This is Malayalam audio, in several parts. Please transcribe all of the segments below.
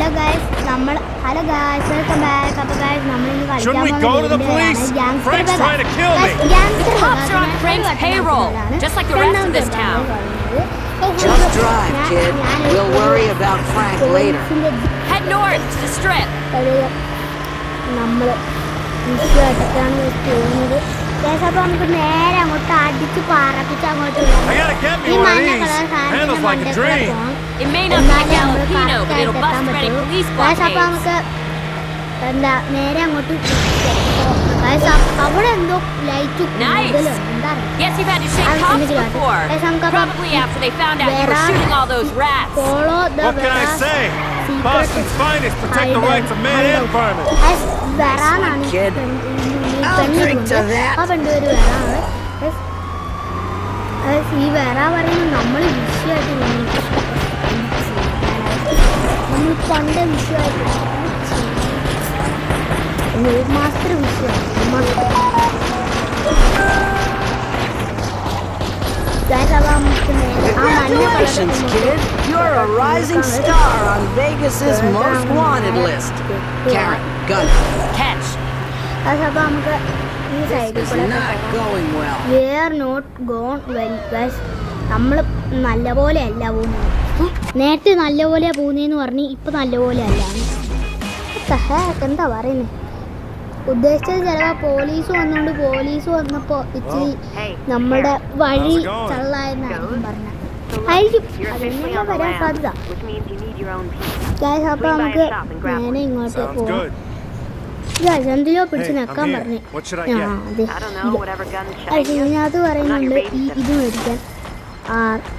Hello guys welcome back. അപ്പോൾ ഗൈസ് നമ്മൾ ഇന്ന് കളിക്കാൻ Just drive, kid. We'll worry about Frank later. Head north to the strip. നമ്മൾ അടിക്കാണ് പോകുന്നത്. അപ്പോൾ നമുക്ക് നേരെ അങ്ങോട്ട് അടിച്ച് പാറപ്പിച്ച് അങ്ങോട്ട് ഈ മഞ്ഞ കളർ സാധനത്തിന്റെ മണ്ടയ്ക്ക് പോകാം. It may not be Galapino, but it'll bust many police അപ്പോൾ blockades. നമുക്ക് എന്താ നേരെ അങ്ങോട്ട് അവിടെ എന്തോ ലൈറ്റ് എന്താ Yes, you've had to shake cops before. Probably after they found out you were shooting all those rats. Follow the What can I say? Boston's finest protect the rights of men and vermin. വരാനാണ് Kid. I'll drink to that. ആ പെണ്ണുപേര് വരാണ്. ഈ വരാ പറയുന്നത് നമ്മൾ വിഷയമായിട്ട് നമ്മൾ പണ്ട് വിഷയമായിട്ട് master Congratulations, kid. You're a rising star on Vegas's most wanted list. Karen, Gunner. Catch. അപ്പോൾ നമുക്ക് ഈ സൈഡിൽ It's കൂടെ not going well. We are not gone well guys. നമ്മൾ നല്ലപോലെ അല്ല പോകുന്നത്. നേരത്തെ നല്ലപോലെയാണ് പോകുന്നതെന്ന് പറഞ്ഞ് ഇപ്പം നല്ലപോലെ അല്ല. എന്താ പറയുന്നത്? ഉദ്ദേശിച്ചത് ചിലപ്പോൾ പോലീസ് വന്നുകൊണ്ട് പോലീസ് വന്നപ്പോൾ ഇച്ചിരി നമ്മുടെ വഴി തള്ളായെന്നായിരിക്കും പറഞ്ഞത്. ആയിരിക്കും, അതിനെല്ലാം വരാൻ സാധ്യത. അപ്പോൾ നമുക്ക് നേരെ ഇങ്ങോട്ട് പോകാം. എന്തിലോ പിടിച്ച് നിൽക്കാൻ പറഞ്ഞു. ഇതിനകത്ത് പറയുന്നുണ്ട് ഇത് മേടിക്കാൻ,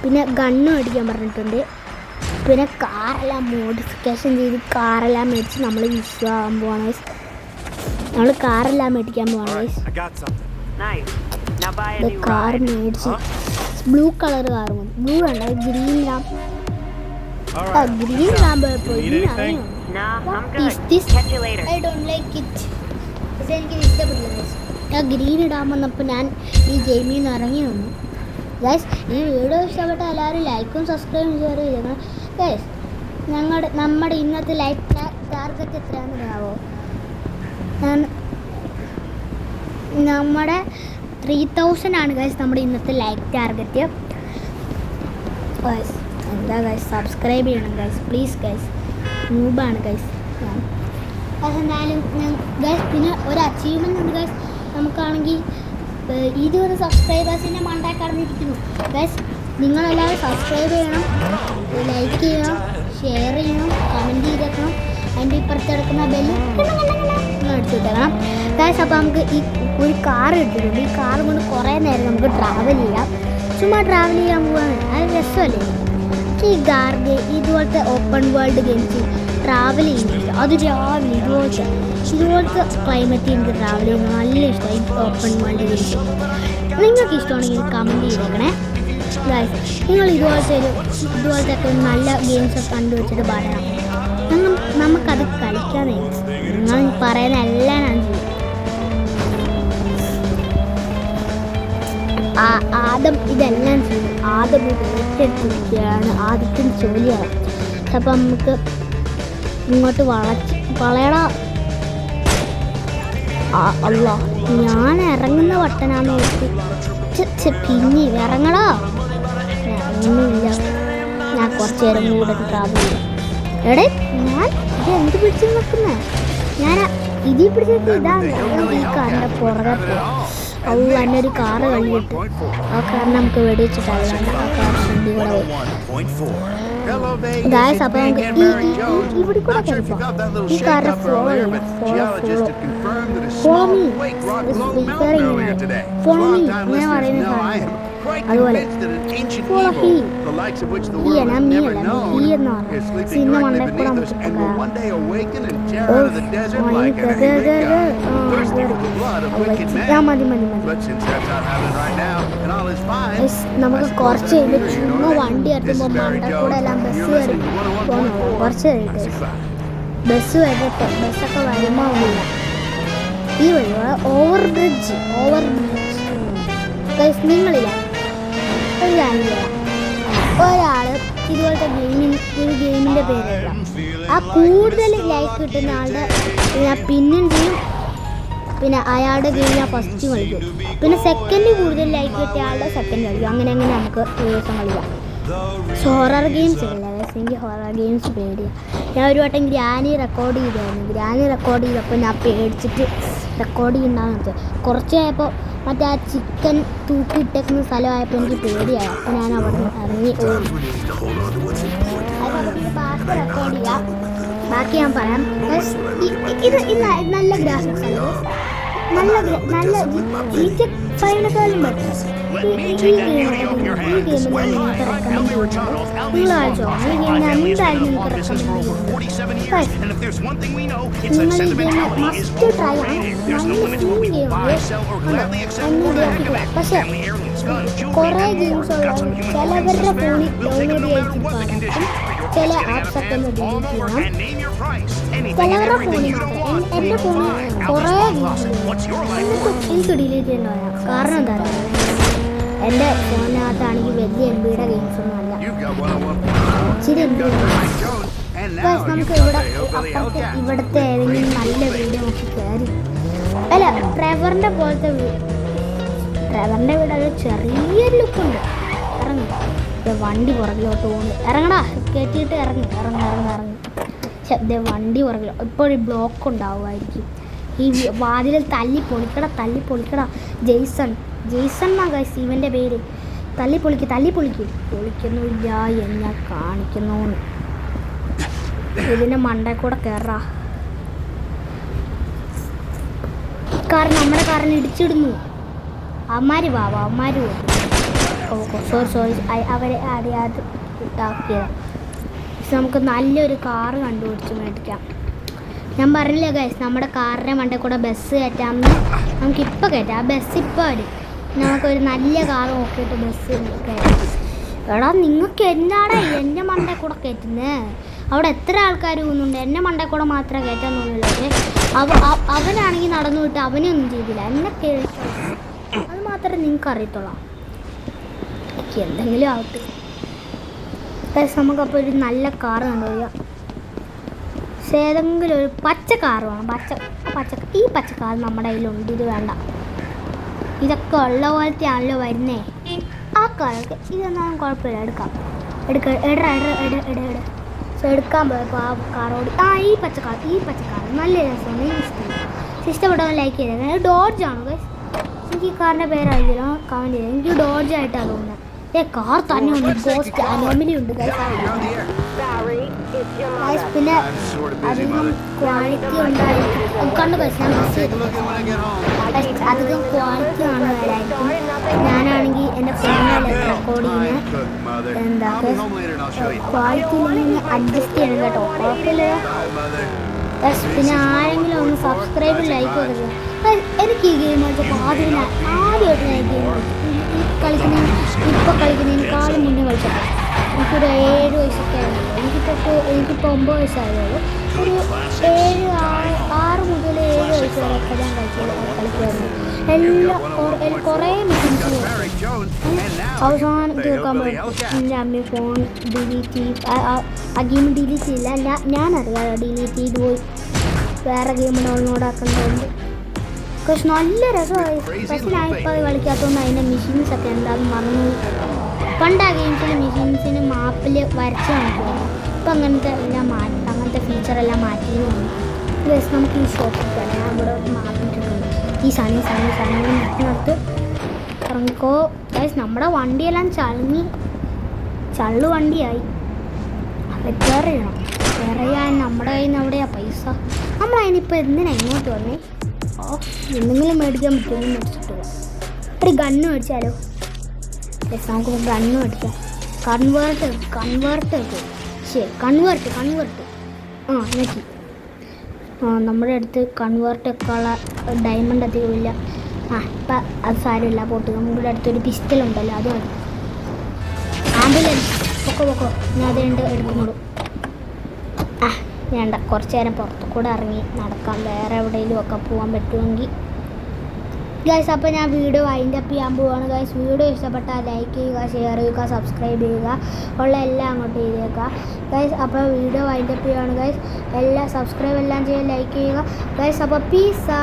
പിന്നെ ഗണ്ണ് മേടിക്കാൻ പറഞ്ഞിട്ടുണ്ട്. പിന്നെ കാറെല്ലാം മോഡിഫിക്കേഷൻ ചെയ്ത് കാറെല്ലാം മേടിച്ച് നമ്മൾ വിശ്വാസം പോവാണ്. നമ്മൾ കാറെല്ലാം മേടിക്കാൻ പോവാണ്. കാർ മേടിച്ച് ബ്ലൂ കളർ കാർ മതി. ബ്ലൂ വേണ്ട, green lamp. Green lamp I don't like it. പക്ഷേ എനിക്കിത് ഇഷ്ടപ്പെട്ടില്ല. ഞാൻ ഗ്രീൻ ഇടാൻ വന്നപ്പോൾ ഞാൻ ഈ ഗെയിമിൽ നിന്ന് ഇറങ്ങി വന്നു. ഗൈസ്, ഈ വീഡിയോ ഇഷ്ടപ്പെട്ട എല്ലാവരും ലൈക്കും സബ്സ്ക്രൈബും ഷെയർ ചെയ്യണം. ഗൈസ്, നമ്മുടെ ഇന്നത്തെ ലൈഫ് ടാർഗറ്റ് എത്രയാണെന്ന് അറിയാമോ? നമ്മുടെ 3000 ആണ് ഗൈസ് നമ്മുടെ ഇന്നത്തെ ലൈക്ക് ടാർഗറ്റ്. ഗൈസ് എന്താ ഗൈസ്, സബ്സ്ക്രൈബ് ചെയ്യണം ഗൈസ്, പ്ലീസ് ഗൈസ്. ന്യൂബാണ് ഗൈസ് ഞാൻ. എന്നാലും ഗൈസ് പിന്നെ ഒരു അച്ചീവ്മെൻ്റ് ഉണ്ട് ഗൈസ്. നമുക്കാണെങ്കിൽ 20 സബ്സ്ക്രൈബേഴ്സിൻ്റെ മണ്ടായി കടന്നിരിക്കുന്നു ഗൈസ്. നിങ്ങളെല്ലാവരും സബ്സ്ക്രൈബ് ചെയ്യണം, ലൈക്ക് ചെയ്യണം, ഷെയർ ചെയ്യണം, കമൻറ്റ് ചെയ്തേക്കണം. അതിൻ്റെ ഇപ്പുറത്ത് കിടക്കുന്ന ബെല്ല് അടിച്ചു വിട്ടേക്കണം ഗൈസ്. അപ്പോൾ നമുക്ക് ഈ ഒരു കാർ എടുത്തിട്ടുണ്ട്. ഈ കാർ കൊണ്ട് കുറേ നേരം നമുക്ക് ട്രാവൽ ചെയ്യാം. ചുമ്മാ ട്രാവൽ ചെയ്യാൻ പോവാണ്, അത് രസമല്ലേ? ഈ ഗാർഡ് ഇതുപോലത്തെ ഓപ്പൺ വേൾഡ് ഗെയിംസ് ട്രാവൽ ചെയ്യുന്നത് അത് രാവിലെ ഇതുപോലത്തെ ക്ലൈമറ്റിൽ എനിക്ക് ട്രാവൽ ചെയ്യുന്നത് നല്ല ഇഷ്ടമായി. ഓപ്പൺ വേൾഡ് ഗെയിംസ് നിങ്ങൾക്ക് ഇഷ്ടമാണെങ്കിൽ കമൻറ്റ് ചെയ്തേക്കണേ ഗൈസ്. നിങ്ങൾ ഇതുപോലത്തെ ഒക്കെ നല്ല ഗെയിംസൊക്കെ കണ്ടുവച്ചിട്ട് പറയണം. നമുക്കത് കളിക്കാനേ. നിങ്ങൾ പറയുന്ന എല്ലാം ഞാൻ ചെയ്യും. ആദ്യം ഇതെല്ലാം ചെയ്യും. ആദ്യം ഇത് ഏറ്റെടുത്തിരിക്കുകയാണ് ആദ്യത്തിന് ജോലിയാണ്. അപ്പം നമുക്ക് ഇങ്ങോട്ട് വളയടാ. അല്ല, ഞാൻ ഇറങ്ങുന്ന വട്ടനാന്ന് ഓർത്ത് പിന്നെ ഇറങ്ങടാ. ഇറങ്ങുന്നില്ല. ഞാൻ കുറച്ച് നേരം കൂടെ ട്രാവൽ ചെയ്യും. എടേ, ഞാൻ ഇത് എന്ത് പിടിച്ച് നിൽക്കുന്നേ? ഞാൻ ഇതിൽ പിടിച്ചിട്ട് ഇതാണ് ഈ കാറിൻ്റെ പുറകെ പോകും. അല്ല, എന്നെ ഒരു കാറ് കഴിയിട്ട് ആ കാറിന് നമുക്ക് വെടിവെച്ചിട്ടല്ല ആ കാർ ഫ്രണ്ടിൽ കൂടെ പോയി ഗായ്സ്. അപ്പോൾ നമുക്ക് ഇവിടെ കൂടെ കഴിക്കാം. ഈ കാറിനെ ഫോളോ ചെയ്യണം. ഫോളോ മീ അങ്ങനെ പറയുന്ന സാധനം. അതുപോലെ ഫോളോ ഹീ ഈയല്ല മീ അല്ല ഈ എന്ന് പറഞ്ഞാൽ സിനിമ മണ്ടേ കൂടെ നമുക്ക് മതി. നമുക്ക് കുറച്ച് കഴിയുമ്പോൾ ചുമ്മാ വണ്ടി എത്തുമ്പോൾ മണ്ട കൂടെ എല്ലാം ബസ് കയറി പോകണം. കുറച്ച് കഴിഞ്ഞിട്ട് ബസ് വരട്ടെ. ബസ്സൊക്കെ വരുമ്പോൾ ഇല്ല ഈ വഴി ഓവർ ബ്രിഡ്ജ് ഗൈസ്. നിങ്ങളില്ല ഒരു കാര്യം, ഒരാൾ ഇതുപോലത്തെ ഗെയിമിൻ്റെ പേരല്ല. ആ കൂടുതൽ ലൈക്ക് കിട്ടുന്ന ആളുടെ ഞാൻ പിന്നും ചെയ്യും, പിന്നെ അയാളുടെ ഗെയിം ഞാൻ ഫസ്റ്റ് കളിക്കും, പിന്നെ സെക്കൻഡ് കൂടുതൽ ലൈക്ക് കിട്ടിയ ആളുടെ സെക്കൻഡ് കളിക്കും. അങ്ങനെ നമുക്ക് ദിവസം കളിക്കാം. ഹൊറർ ഗെയിംസ് ഇല്ല എനിക്ക് ഹൊറർ ഗെയിംസ് പേടിയാണ്. ഞാൻ ഒരു വട്ടം ഗ്രാനി റെക്കോർഡ് ചെയ്തായിരുന്നു. ഗ്രാനി റെക്കോർഡ് ചെയ്തപ്പോൾ ഞാൻ പേടിച്ചിട്ട് റെക്കോർഡ് ചെയ്യണ്ടാന്ന് വെച്ചാൽ കുറച്ച് ആയപ്പോൾ മറ്റേ ആ ചിക്കൻ തൂക്കിയിട്ടേക്കുന്ന സ്ഥലമായപ്പോൾ എനിക്ക് പേടിയായി. അപ്പോൾ ഞാൻ അവിടെ നിന്ന് ഇറങ്ങി ഓടി. ബാക്കി റെക്കോർഡ് ചെയ്യാം, ബാക്കി ഞാൻ പറയാം. ഇത് നല്ല ഗ്രാഫിക്സ് ആണ്, നല്ല GTA5-നെക്കാളും ബെറ്റർ. ഈ ഗെയിമിൽ നിങ്ങൾക്ക് റെക്കമെൻഡ് ചെയ്യുന്നത് നിങ്ങൾ ആഴ്ച ഈ ഗെയിമിന് എന്തായാലും നിങ്ങൾക്ക് റെക്കമെൻഡ് ചെയ്യുന്നത് നിങ്ങൾ ഈ ഗെയിം മസ്റ്റ് ട്രൈ ആണ്. നല്ല ഫ്രീ ഗെയിമാണ്. പക്ഷേ കുറേ ഗെയിംസ് ഉള്ള ചിലവരുടെ ഫോണിൽ ഡൗൺലോഡ് ചെയ്തിരിക്കും, ചില ആപ്സ് ഒക്കെ ഒന്ന് ഡിലീറ്റ് ചെയ്യണം. ചിലവരുടെ ഫോണിൽ മാത്രം. എൻ്റെ ഫോണിൽ കുറേ ഗെയിംസ് എനിക്ക് ഡിലീറ്റ് ചെയ്യേണ്ടതാണ്. കാരണം എന്താ പറയുക, എൻ്റെ ഫോണിനകത്താണെങ്കിൽ വലിയ MB-യുടെ ഗെയിംസ് ഒന്നും അല്ല, ഇച്ചിരി MB. നമുക്ക് ഇവിടുത്തെ ഏതെങ്കിലും നല്ല വീഡിയോ നോക്കി കയറി അല്ല ട്രെവറിൻ്റെ പോലത്തെ ട്രെവറിൻ്റെ വീട് ഒരു ചെറിയൊരു ലുക്കുണ്ട്. ഇറങ്ങി വണ്ടി പുറകിലോട്ട് പോകുന്നു. ഇറങ്ങടാ, കയറ്റിയിട്ട് ഇറങ്ങി. പക്ഷേ വണ്ടി പുറകിലോ ഇപ്പോൾ ബ്ലോക്ക് ഉണ്ടാവുമായിരിക്കും. ഈ വാതിലിൽ തല്ലി പൊളിക്കടാ. ജെയ്സൺ എന്നാ ഗൈസ് ഇവൻ്റെ പേര്. പൊളിക്കുന്നില്ല എന്നെ കാണിക്കുന്നു. ഇതിൻ്റെ മണ്ടയിൽ കൂടെ കയറാ. നമ്മുടെ കാറിന് ഇടിച്ചിടുന്നു. അമ്മാര് സോറി അവരെ അറിയാതെ ഇതാക്കിയതാണ്. നമുക്ക് നല്ലൊരു കാറ് കണ്ടുപിടിച്ച് മേടിക്കാം. ഞാൻ പറഞ്ഞില്ല ഗൈസ്, നമ്മുടെ കാറിൻ്റെ മണ്ടയിൽ കൂടെ ബസ് കയറ്റാമെന്ന്. നമുക്കിപ്പോൾ കയറ്റാം. ആ ബസ് ഇപ്പോൾ വരും. നമുക്കൊരു നല്ല കാർ നോക്കിയിട്ട് ബസ് കയറ്റാം. എടാ നിങ്ങൾക്ക് എന്നാടാ എൻ്റെ മണ്ടയിൽ കൂടെ കയറ്റുന്നത്? അവിടെ എത്ര ആൾക്കാർ പോകുന്നുണ്ട്, എൻ്റെ മണ്ടയിൽ കൂടെ മാത്രമേ കയറ്റാൻ തോന്നുള്ളൂ. അവനാണെങ്കിൽ നടന്നു വിട്ട് അവനൊന്നും ചെയ്തില്ല, എന്നെ കേൾക്കാം. അത് മാത്രമേ നിങ്ങൾക്ക് അറിയത്തുള്ളൂ. എന്തെങ്കിലും ആവട്ടെ ഗൈസ്, നമുക്കപ്പോൾ ഒരു നല്ല കാർ കണ്ടുപിടിക്കാം. പക്ഷേ ഏതെങ്കിലും ഒരു പച്ച കാർ വേണം. ഈ പച്ച കാർ നമ്മുടെ കയ്യിലുണ്ട്. ഇത് വേണ്ട, ഇതൊക്കെ ഉള്ള പോലത്തെ ആണല്ലോ വരുന്നേ. ആ കാറൊക്കെ ഇതൊന്നും കുഴപ്പമില്ല, എടുക്കാം. എടുക്കാൻ പോയപ്പോൾ ആ കാറോട് ഈ പച്ച കാർ നല്ല രസമാണ്. ഇഷ്ടപ്പെട്ടവൻ ലൈക്ക് ചെയ്തേക്കാം. ഡോഡ്ജാണ് ഗൈസ്. എനിക്ക് ഈ കാറിൻ്റെ പേരായിരിക്കില്ല, കമൻറ്റ് ചെയ്ത്. എനിക്ക് ഡോഡ്ജായിട്ടാണ് തോന്നുന്നത്. കാർ തന്നെ ഉണ്ട്, ഗോസ്റ്റ് അനോമലി ഉണ്ട് ഗൈസ്. പിന്നെ അധികം ക്വാളിറ്റി ഉണ്ടായിരിക്കും. കണ്ടു ഗൈസ്, ഞാൻ ബസ് അധികം ക്വാളിറ്റി കാണുന്നവരായിരിക്കും. ഞാനാണെങ്കിൽ എൻ്റെ ഫോണിൽ റെക്കോർഡ് ചെയ്യുന്നത് എന്താ ക്വാളിറ്റി ഇല്ലെങ്കിൽ അഡ്ജസ്റ്റ് ചെയ്യണം കേട്ടോ, കുഴപ്പമില്ലല്ലോ. പിന്നെ ആരെങ്കിലും ഒന്ന് സബ്സ്ക്രൈബ് ലൈക്ക് ഒക്കെ. എനിക്ക് ഈ ഗെയിം കളിച്ചപ്പോൾ ആദ്യമായിട്ട് ഞാൻ ഇപ്പോൾ കളിക്കുന്നതിനേക്കാളും മുന്നേ കളിച്ചപ്പോൾ എനിക്കൊരു 7 വയസ്സൊക്കെ ആയിരുന്നു. എനിക്കിപ്പോൾ 9 വയസ്സായതുള്ളൂ. ഒരു 6 മുതൽ 7 വയസ്സ് വരെയൊക്കെ ഞാൻ കളിക്കുമായിരുന്നു. കുറേ മിഷൻസ് അവസാനം തീർക്കാൻ പറ്റും. എൻ്റെ അമ്മ ഫോൺ ഡിലീറ്റ് ചെയ്യും. ആ ഗെയിം ഡിലീറ്റ് ചെയ്യില്ല, ഞാനറിയാം ഡിലീറ്റ് ചെയ്ത് പോയി വേറെ ഗെയിം ഡൗൺലോഡ് ആക്കേണ്ടതുകൊണ്ട്. പക്ഷെ നല്ല രസമായി. പക്ഷെ ഞാനിപ്പോൾ അത് കളിക്കാത്തതുകൊണ്ട് അതിൻ്റെ മെഷീൻസൊക്കെ എന്താണെന്ന് മറന്നു. പണ്ട് ആ ഗെയിംസിൽ മെഷീൻസിന് മാപ്പിൽ വരച്ച് കാണിക്കുമായിരുന്നു. ഇപ്പം അങ്ങനത്തെ ഫീച്ചറെല്ലാം മാറ്റിയെന്ന് തോന്നുന്നു. ഗൈസ്, നമുക്ക് ഈ ഷോപ്പിൽ തന്നെ അവിടെ മാപ്പിട്ടിട്ടുണ്ട്. ഈ സണ്ണി നിർത്തി ഇറങ്ങിക്കോ ഗൈസ്. നമ്മുടെ വണ്ടിയെല്ലാം ചള്ളു വണ്ടിയായി. റിപ്പയർ ചെയ്യണം. വേറെയാൻ നമ്മുടെ കയ്യിൽ നിന്ന് എവിടെയാ പൈസ? നമ്മളതിനിപ്പോൾ എന്തിനാ ഇങ്ങോട്ട് വന്നേ? എന്തെങ്കിലും മേടിക്കാൻ പറ്റുമെന്ന് മേടിച്ചിട്ട് ഒരു ഗണ്ണ് മേടിച്ചാലോ? നമുക്ക് ഗണ്ണ് മേടിക്കാം. കൺവേർട്ട് നോക്കി. നമ്മുടെ അടുത്ത് കൺവേർട്ടൊക്കെ ഉള്ള ഡയമണ്ട് അധികമില്ല. ഇപ്പം അത് സാരമില്ല, പോട്ട്. നമ്മുടെ അടുത്തൊരു പിസ്റ്റലുണ്ടല്ലോ, അത് മതി. ആംബുലൻസ് പൊക്കോ ഞാൻ അതുകൊണ്ട് എടുക്കുന്നുള്ളൂ. വേണ്ട, കുറച്ച് നേരം പുറത്തു കൂടെ ഇറങ്ങി നടക്കാം. വേറെ എവിടെയെങ്കിലും ഒക്കെ പോകാൻ പറ്റുമെങ്കിൽ ഗൈസ് അപ്പോൾ ഞാൻ വീഡിയോ വൈൻഡ് അപ്പ് ചെയ്യാൻ പോവാണ് ഗൈസ്. വീഡിയോ ഇഷ്ടപ്പെട്ടാൽ ലൈക്ക് ചെയ്യുക, ഷെയർ ചെയ്യുക, സബ്സ്ക്രൈബ് ചെയ്യുക, ഉള്ള എല്ലാം അങ്ങോട്ട് ചെയ്തേക്കുക ഗൈസ്. അപ്പോൾ വീഡിയോ വൈൻഡ് അപ്പ് ചെയ്യുകയാണ് ഗൈസ്. എല്ലാം സബ്സ്ക്രൈബ് എല്ലാം ചെയ്യുക, ലൈക്ക് ചെയ്യുക ഗൈസ്. അപ്പോൾ പീസാ.